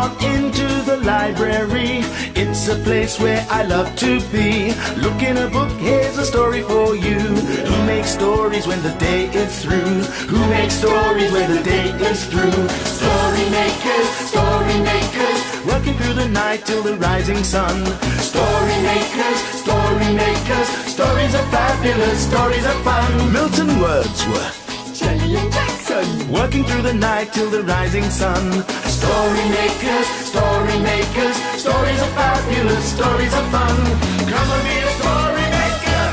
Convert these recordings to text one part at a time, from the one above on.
on into the library. It's a place where I love to be. Look in a book, here's a story for you. Who makes stories when the day is through? Who makes stories when the day is through? Story makers, working through the night till the rising sun. Story makers, stories are fabulous, stories are fun. Milton Wordsworth, Shelley and Jackson, working through the night till the rising sun. Story makers, stories are fabulous, stories are fun. Come and be a story maker.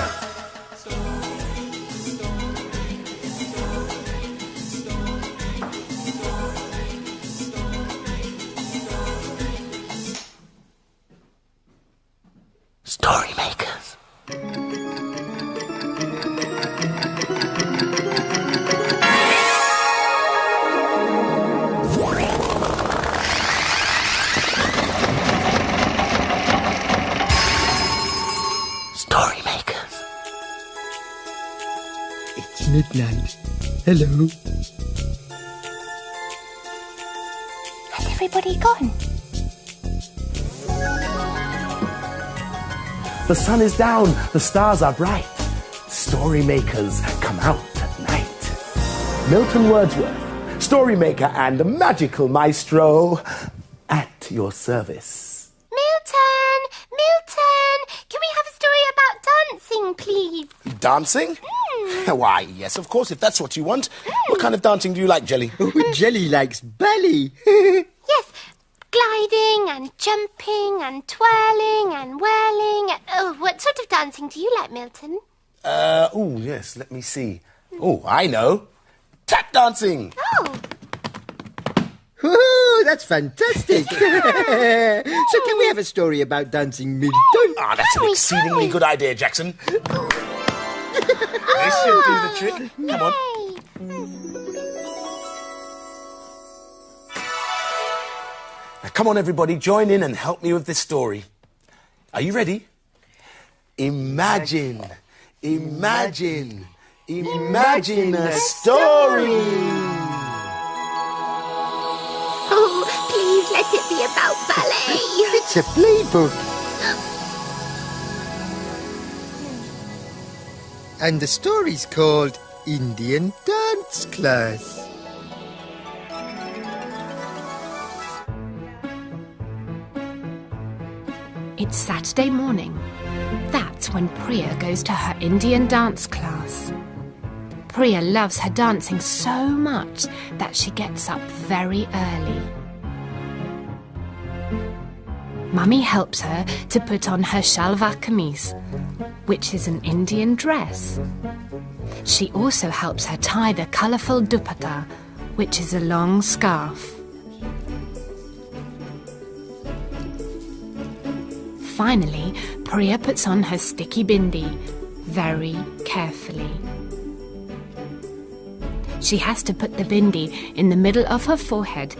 Story makers. Story makers. It's midnight. Hello. has everybody gone? The sun is down, the stars are bright. Story makers come out at night. Milton Wordsworth, story maker and magical maestro, at your service. Milton! Can we have a story about dancing, please? Dancing? Why, yes, of course, if that's what you want. What kind of dancing do you like, Jelly? Oh, Jelly likes ballet. Yes, gliding and jumping and twirling and whirling. Oh, what sort of dancing do you like, Milton? Oh, yes, let me see. Oh, I know. Tap dancing. Oh, Oh, that's fantastic. So can we have a story about dancing, Milton? Ah, that's an exceedingly good idea, Jackson. This should do the trick. Come on. Now, come on, everybody, join in and help me with this story. Are you ready? Imagine a story. Oh, please let it be about ballet. It's a playbook. And the story's called Indian Dance Class. It's Saturday morning. That's when Priya goes to her Indian dance class. Priya loves her dancing so much that she gets up very early. Mummy helps her to put on her shalwar kameez, which is an Indian dress. She also helps her tie the colourful dupatta, which is a long scarf. Finally, Priya puts on her sticky bindi very carefully. She has to put the bindi in the middle of her forehead,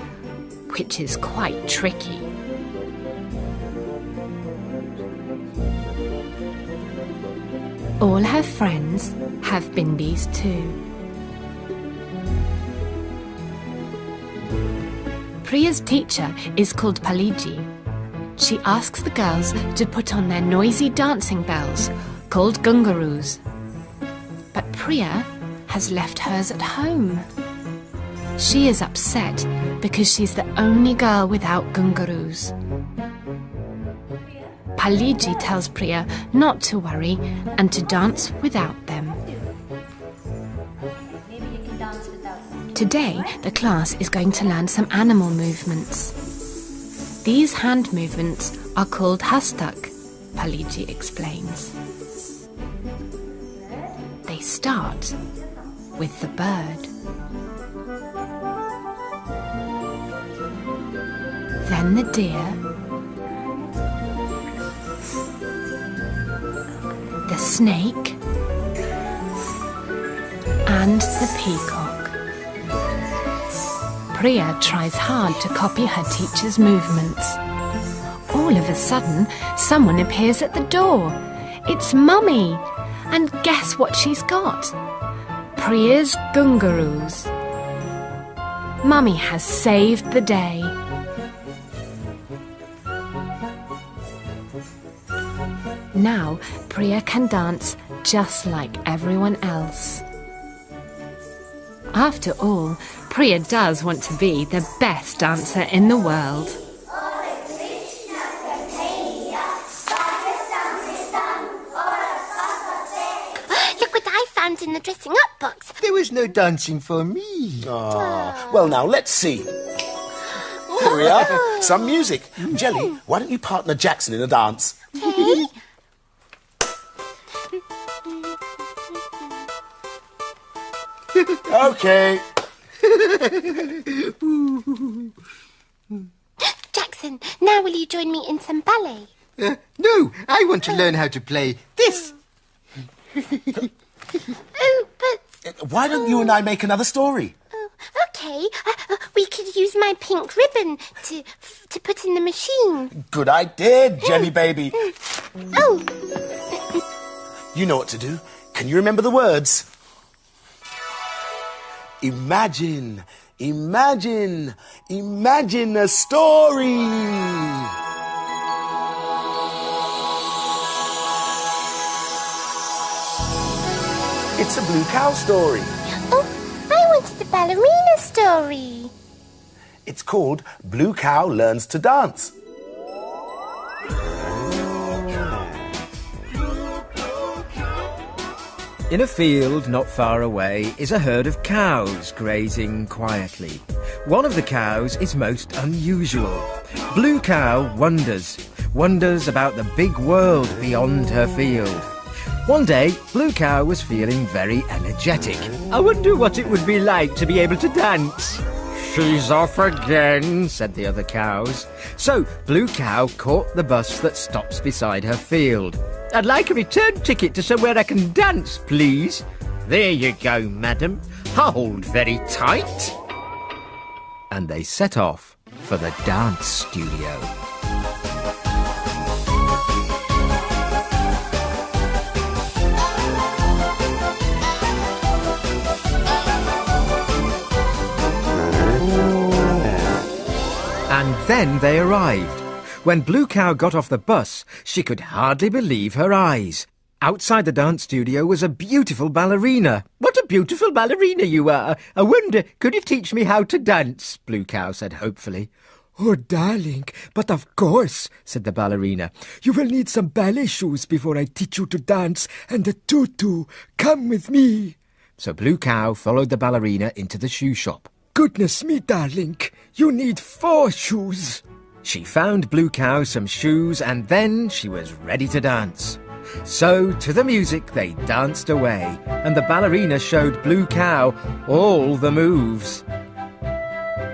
which is quite tricky. All her friends have bindis too. Priya's teacher is called Paliji. She asks the girls to put on their noisy dancing bells, called gungaroos. But Priya has left hers at home. She is upset because she's the only girl without gungaroos. Paliji tells Priya not to worry and to dance without them. Today, the class is going to learn some animal movements. These hand movements are called hastak, Paliji explains. They start with the bird. Then the deer, the snake, and the peacock. Priya tries hard to copy her teacher's movements. All of a sudden, someone appears at the door. It's Mummy. And guess what she's got? Priya's gungaroos. Mummy has saved the day. Now Priya can dance just like everyone else. After all, Priya does want to be the best dancer in the world. Look what I found in the dressing up box. There was no dancing for me. Well, now, let's see. Here we are. Some music. Jelly, why don't you partner Jackson in a dance? Okay. Okay. Jackson, now will you join me in some ballet? No, I want to learn how to play this. Oh, but... Why don't you and I make another story? Okay, we could use my pink ribbon to put in the machine. Good idea, Jelly baby. Oh, You know what to do. Can you remember the words? Imagine, imagine, imagine a story. It's a blue cow story. oh, I wanted the ballerina story. It's called Blue Cow Learns to Dance. In a field not far away is a herd of cows grazing quietly. One of the cows is most unusual. Blue Cow wonders about the big world beyond her field. One day, Blue Cow was feeling very energetic. I wonder what it would be like to be able to dance. She's off again, said the other cows. So Blue Cow caught the bus that stops beside her field. I'd like a return ticket to somewhere I can dance, please. There you go, madam. Hold very tight. And they set off for the dance studio. And then they arrived. When Blue Cow got off the bus, she could hardly believe her eyes. Outside the dance studio was a beautiful ballerina. What a beautiful ballerina you are! I wonder, could you teach me how to dance? Blue Cow said hopefully. Oh, darling, but of course, said the ballerina. You will need some ballet shoes before I teach you to dance, and a tutu. Come with me. So Blue Cow followed the ballerina into the shoe shop. Goodness me, darling, you need 4 shoes. She found Blue Cow some shoes and then she was ready to dance. So, to the music, they danced away, and the ballerina showed Blue Cow all the moves.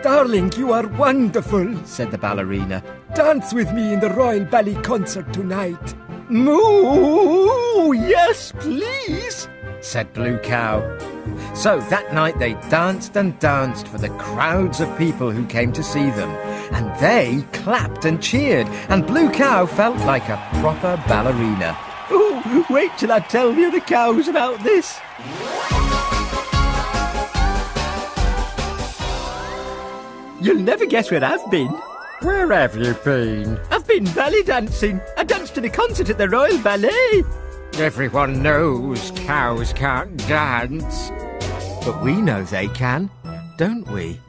Darling, you are wonderful, said the ballerina. Dance with me in the Royal Ballet Concert tonight. Moo! Yes, please, said Blue Cow. So that night they danced and danced for the crowds of people who came to see them. And they clapped and cheered, and Blue Cow felt like a proper ballerina. Oh, wait till I tell the other cows about this. You'll never guess where I've been. Where have you been? I've been ballet dancing. I danced at a concert at the Royal Ballet. Everyone knows cows can't dance. But we know they can, don't we?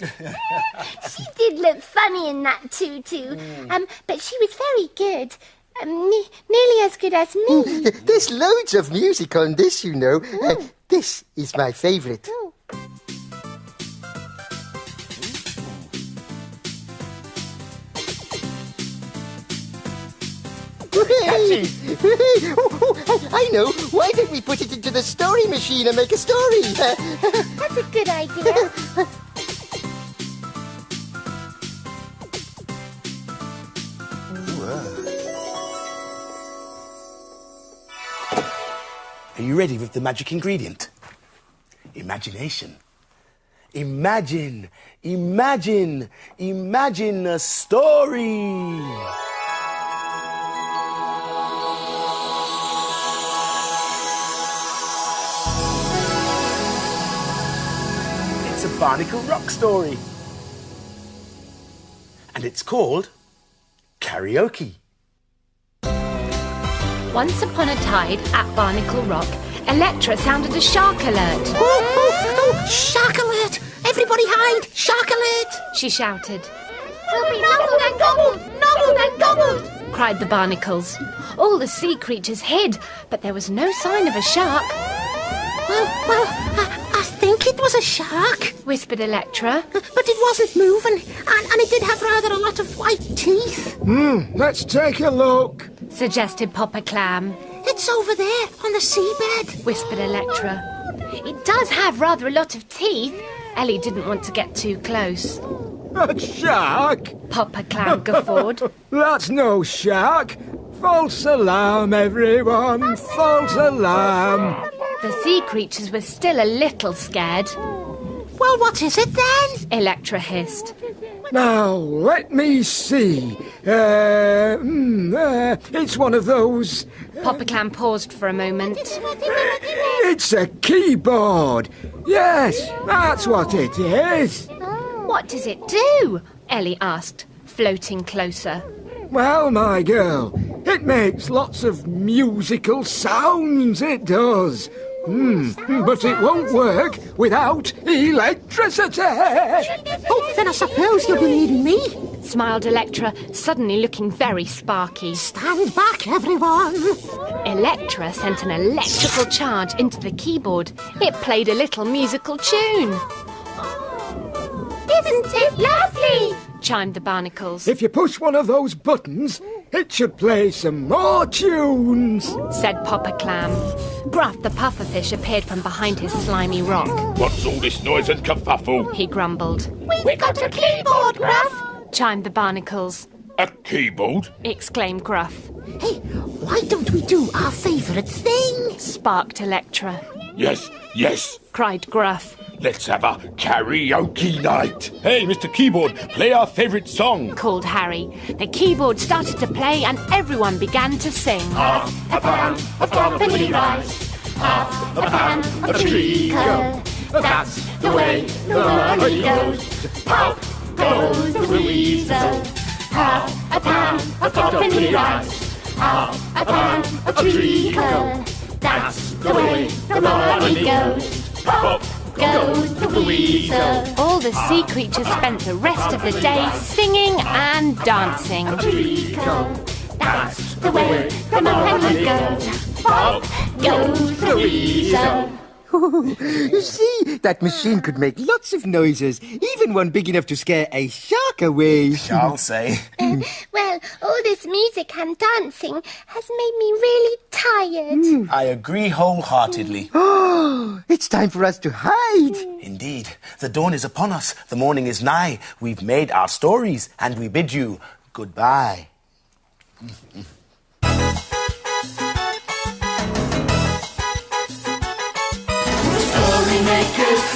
She did look funny in that tutu, but she was very good. Nearly as good as me. There's loads of music on this, you know. This is my favourite. Oh. I know. Why don't we put it into the story machine and make a story? That's a good idea. Are you ready with the magic ingredient? Imagination. Imagine, imagine, imagine a story. It's a Barnacle rock story. And it's called Karaoke. Once upon a tide at Barnacle Rock, Electra sounded a shark alert. Oh, shark alert! Everybody hide! Shark alert! She shouted. We'll be nobbled and gobbled, nobbled and gobbled, Cried the barnacles. All the sea creatures hid, but there was no sign of a shark, Well, I think it was a shark, whispered Electra. but it wasn't moving, and it did have rather a lot of white teeth. Let's take a look. Suggested Papa Clam, It's over there on the seabed. whispered Electra. It does have rather a lot of teeth. Ellie didn't want to get too close. A shark? Papa Clam guffawed. That's no shark. False alarm, everyone. False alarm. The sea creatures were still a little scared. Well, what is it then? Electra hissed. Now, let me see. It's one of those... Papa Clam paused for a moment. It's a keyboard. Yes, that's what it is. What does it do? Ellie asked, floating closer. Well, my girl, it makes lots of musical sounds, it does. But it won't work without electricity. Oh, then I suppose you'll be leaving me. Smiled Electra, suddenly looking very sparky. Stand back, everyone. Electra sent an electrical charge into the keyboard. It played a little musical tune. Isn't it lovely? Chimed the barnacles, If you push one of those buttons, it should play some more tunes. said Papa Clam. Gruff the pufferfish appeared from behind his slimy rock. What's all this noise and kerfuffle? He grumbled. We got a keyboard, Gruff. Chimed the barnacles, A keyboard? exclaimed Gruff. Hey, why don't we do our favourite thing? Sparked Electra, Yes. cried Gruff. Let's have a karaoke night. Hey, Mr. Keyboard, play our favourite song. Called Harry. The keyboard started to play and everyone began to sing. A pound of property rice, half a pan of treacle. That's the way the money goes. Pop goes the weasel. Half a pound of property rice, half a pan of treacle. That's the way the money goes. Pop goes the weasel. All the sea creatures spent the rest of the day singing and dancing. Treacle. That's the way the money goes. Pop goes the weasel. You see, that machine could make lots of noises, even one big enough to scare a shark away. I'll say. Well, all this music and dancing has made me really tired. I agree wholeheartedly. It's time for us to hide. Indeed, the dawn is upon us. The morning is nigh. We've made our stories, and we bid you goodbye.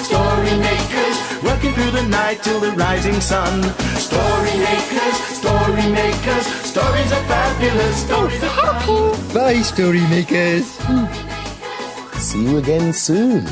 Story makers, working through the night till the rising sun. Story makers, stories are fabulous. Stories are Bye, story makers. See you again soon.